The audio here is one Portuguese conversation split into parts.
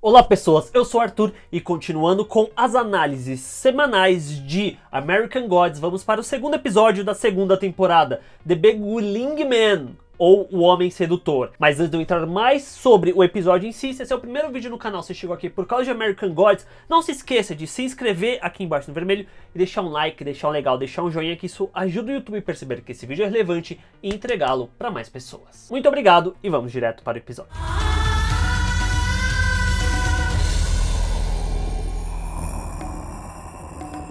Olá pessoas, eu sou o Arthur e continuando com as análises semanais de American Gods, vamos para o segundo episódio da segunda temporada, The Beguiling Man, ou O Homem Sedutor. Mas antes de eu entrar mais sobre o episódio em si, se esse é o primeiro vídeo no canal, você chegou aqui por causa de American Gods, não se esqueça de se inscrever aqui embaixo no vermelho e deixar um like, deixar um legal, deixar um joinha, que isso ajuda o YouTube a perceber que esse vídeo é relevante e entregá-lo para mais pessoas. Muito obrigado e vamos direto para o episódio.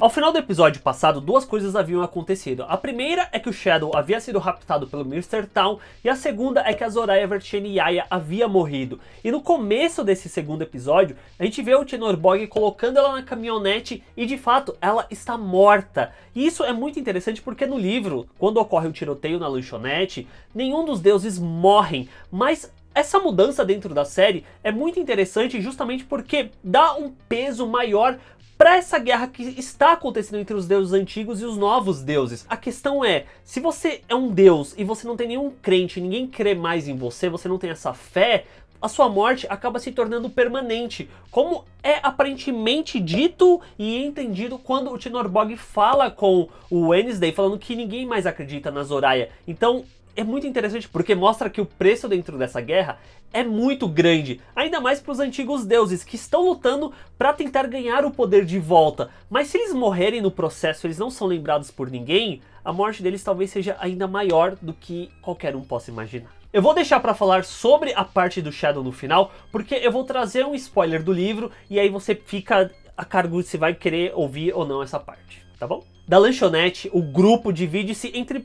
Ao final do episódio passado, duas coisas haviam acontecido. A primeira é que o Shadow havia sido raptado pelo Mr. Town, e a segunda é que a Zoraya Verchene Yaya havia morrido. E no começo desse segundo episódio, a gente vê o Tenor Bog colocando ela na caminhonete e de fato ela está morta. E isso é muito interessante porque no livro, quando ocorre o tiroteio na lanchonete, nenhum dos deuses morrem, mas essa mudança dentro da série é muito interessante justamente porque dá um peso maior para essa guerra que está acontecendo entre os deuses antigos e os novos deuses. A questão é, se você é um deus e você não tem nenhum crente, ninguém crê mais em você, você não tem essa fé, a sua morte acaba se tornando permanente, como é aparentemente dito e entendido quando o Tenor Bog fala com o Wednesday, falando que ninguém mais acredita na Zoraya. Então é muito interessante porque mostra que o preço dentro dessa guerra é muito grande, ainda mais para os antigos deuses que estão lutando para tentar ganhar o poder de volta. Mas se eles morrerem no processo, eles não são lembrados por ninguém, a morte deles talvez seja ainda maior do que qualquer um possa imaginar. Eu vou deixar para falar sobre a parte do Shadow no final, porque eu vou trazer um spoiler do livro e aí você fica a cargo se vai querer ouvir ou não essa parte, tá bom? Da lanchonete, o grupo divide-se entre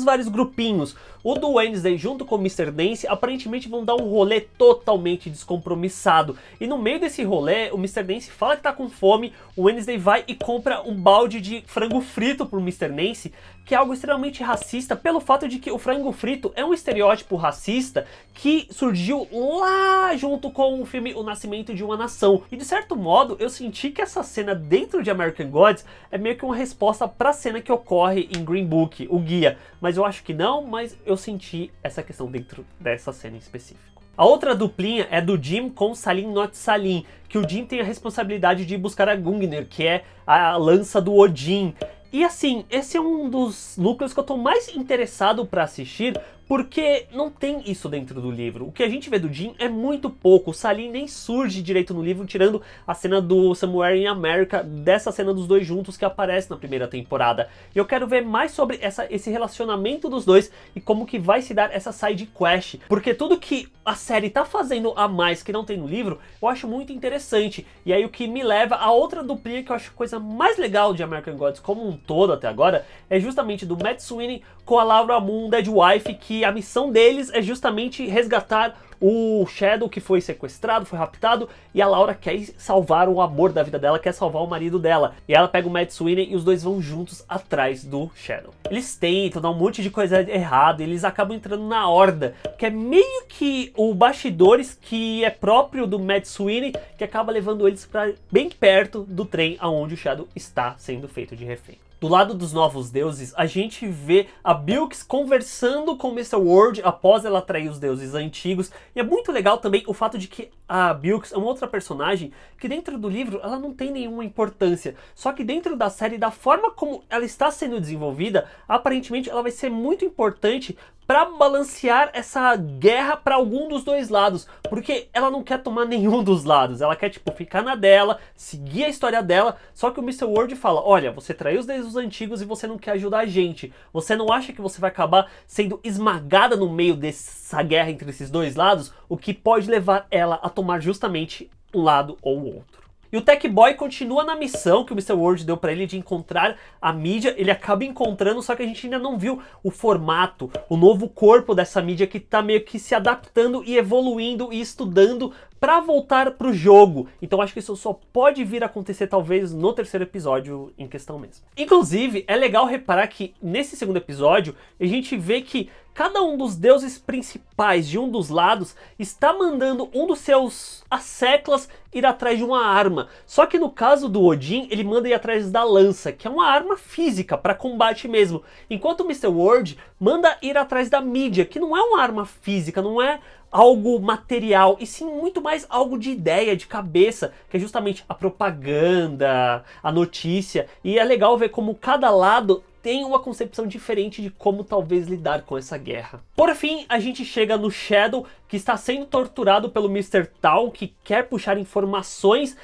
vários grupinhos. O do Wednesday junto com o Mr. Dance aparentemente vão dar um rolê totalmente descompromissado. E no meio desse rolê, o Mr. Dance fala que tá com fome, o Wednesday vai e compra um balde de frango frito pro Mr. Dance, que é algo extremamente racista, pelo fato de que o frango frito é um estereótipo racista que surgiu lá junto com o filme O Nascimento de uma Nação. E de certo modo, eu senti que essa cena dentro de American Gods é meio que uma resposta para a cena que ocorre em Green Book, o guia. Mas eu acho que não, mas eu senti essa questão dentro dessa cena em específico. A outra duplinha é do Jim com Salim Not Salim, que o Jim tem a responsabilidade de buscar a Gungnir, que é a lança do Odin. E assim, esse é um dos núcleos que eu tô mais interessado para assistir, porque não tem isso dentro do livro. O que a gente vê do Jim é muito pouco. O Salim nem surge direito no livro, tirando a cena do Somewhere in America, dessa cena dos dois juntos que aparece na primeira temporada. E eu quero ver mais sobre esse relacionamento dos dois e como que vai se dar essa side quest. Porque tudo que a série tá fazendo a mais que não tem no livro, eu acho muito interessante. E aí o que me leva a outra duplinha que eu acho a coisa mais legal de American Gods como um todo até agora, é justamente do Matt Sweeney com a Laura Moon, Dead Wife, que a missão deles é justamente resgatar o Shadow que foi sequestrado, foi raptado, e a Laura quer salvar o amor da vida dela, quer salvar o marido dela. E ela pega o Matt Sweeney e os dois vão juntos atrás do Shadow. Eles tentam dar um monte de coisa errada, eles acabam entrando na Horda, que é meio que o bastidores que é próprio do Matt Sweeney, que acaba levando eles para bem perto do trem aonde o Shadow está sendo feito de refém. Do lado dos novos deuses, a gente vê a Bilks conversando com Mr. World após ela atrair os deuses antigos. E é muito legal também o fato de que a Bilks é uma outra personagem que dentro do livro ela não tem nenhuma importância. Só que dentro da série, da forma como ela está sendo desenvolvida, aparentemente ela vai ser muito importante para balancear essa guerra para algum dos dois lados, porque ela não quer tomar nenhum dos lados, ela quer tipo ficar na dela, seguir a história dela, só que o Mr. World fala, olha, você traiu os deuses antigos e você não quer ajudar a gente, você não acha que você vai acabar sendo esmagada no meio dessa guerra entre esses dois lados, o que pode levar ela a tomar justamente um lado ou outro. E o Tech Boy continua na missão que o Mr. World deu pra ele de encontrar a mídia. Ele acaba encontrando, só que a gente ainda não viu o formato, o novo corpo dessa mídia que tá meio que se adaptando e evoluindo e estudando para voltar pro jogo. Então acho que isso só pode vir a acontecer talvez no terceiro episódio em questão mesmo. Inclusive, é legal reparar que nesse segundo episódio a gente vê que cada um dos deuses principais de um dos lados está mandando um dos seus asseclas ir atrás de uma arma. Só que no caso do Odin, ele manda ir atrás da lança, que é uma arma física para combate mesmo. Enquanto o Mr. World manda ir atrás da mídia, que não é uma arma física, não é algo material, e sim muito mais algo de ideia, de cabeça, que é justamente a propaganda, a notícia, e é legal ver como cada lado tem uma concepção diferente de como talvez lidar com essa guerra. Por fim, a gente chega no Shadow, que está sendo torturado pelo Mr. Tal, que quer puxar informações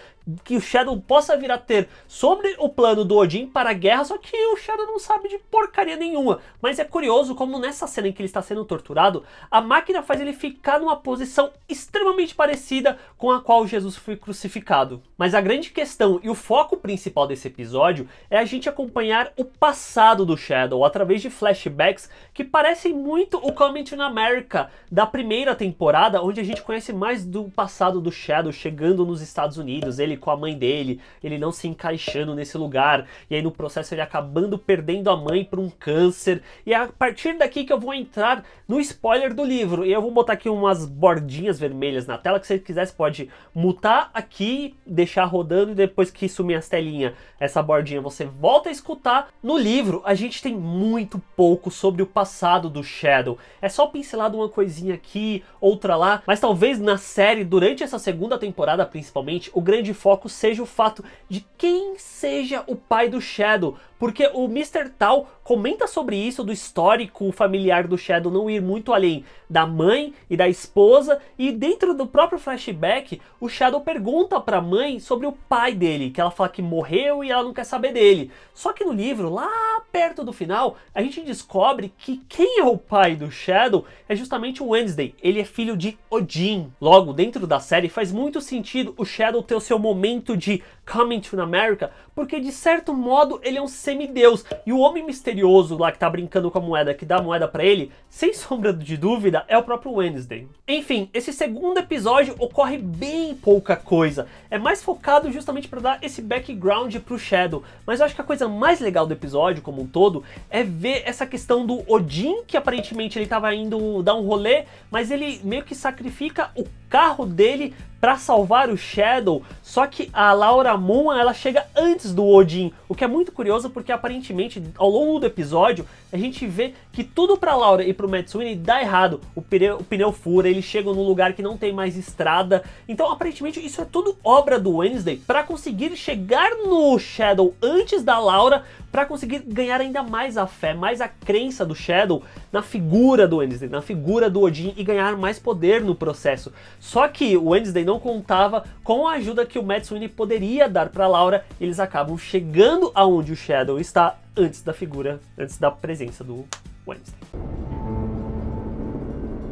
que o Shadow possa vir a ter sobre o plano do Odin para a guerra, só que o Shadow não sabe de porcaria nenhuma. Mas é curioso como nessa cena em que ele está sendo torturado, a máquina faz ele ficar numa posição extremamente parecida com a qual Jesus foi crucificado. Mas a grande questão e o foco principal desse episódio é a gente acompanhar o passado do Shadow através de flashbacks que parecem muito o Coming to America da primeira temporada, onde a gente conhece mais do passado do Shadow chegando nos Estados Unidos, ele com a mãe dele, ele não se encaixando nesse lugar, e aí no processo ele acabando perdendo a mãe por um câncer. E é a partir daqui que eu vou entrar no spoiler do livro, e eu vou botar aqui umas bordinhas vermelhas na tela, que se você quiser você pode mutar aqui, deixar rodando, e depois que sumir as telinhas, essa bordinha você volta a escutar. No livro a gente tem muito pouco sobre o passado do Shadow, é só pincelado uma coisinha aqui, outra lá, mas talvez na série, durante essa segunda temporada principalmente, o grande foco seja o fato de quem seja o pai do Shadow, porque o Mr. Tal comenta sobre isso, do histórico familiar do Shadow não ir muito além da mãe e da esposa, e dentro do próprio flashback, o Shadow pergunta pra mãe sobre o pai dele, que ela fala que morreu e ela não quer saber dele. Só que no livro, lá perto do final, a gente descobre que quem é o pai do Shadow é justamente o Wednesday, ele é filho de Odin. Logo, dentro da série faz muito sentido o Shadow ter o seu momento de Coming to America, porque de certo modo ele é um semideus, e o homem misterioso lá que tá brincando com a moeda, que dá a moeda pra ele, sem sombra de dúvida, é o próprio Wednesday. Enfim, esse segundo episódio ocorre bem pouca coisa, é mais focado justamente para dar esse background pro Shadow, mas eu acho que a coisa mais legal do episódio como um todo é ver essa questão do Odin, que aparentemente ele tava indo dar um rolê, mas ele meio que sacrifica o carro dele para salvar o Shadow, só que a Laura Moon, ela chega antes do Odin, o que é muito curioso porque aparentemente ao longo do episódio a gente vê que tudo para Laura e para o Matsui dá errado, o pneu fura, eles chegam num lugar que não tem mais estrada, então aparentemente isso é tudo obra do Wednesday para conseguir chegar no Shadow antes da Laura, para conseguir ganhar ainda mais a fé, mais a crença do Shadow na figura do Wednesday, na figura do Odin, e ganhar mais poder no processo. Só que o Wednesday não contava com a ajuda que o Matsui poderia dar para Laura, e eles acabam chegando aonde o Shadow está antes da figura, antes da presença do Wednesday.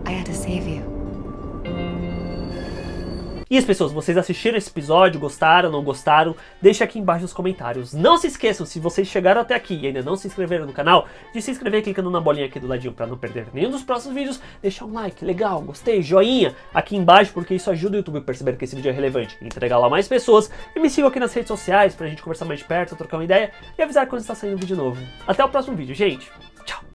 I had to save you. E as pessoas, vocês assistiram esse episódio, gostaram, não gostaram? Deixa aqui embaixo nos comentários. Não se esqueçam, se vocês chegaram até aqui e ainda não se inscreveram no canal, de se inscrever clicando na bolinha aqui do ladinho para não perder nenhum dos próximos vídeos. Deixar um like, legal, gostei, joinha aqui embaixo, porque isso ajuda o YouTube a perceber que esse vídeo é relevante, entregar lá mais pessoas. E me sigam aqui nas redes sociais pra gente conversar mais de perto, trocar uma ideia e avisar quando está saindo um vídeo novo. Até o próximo vídeo, gente!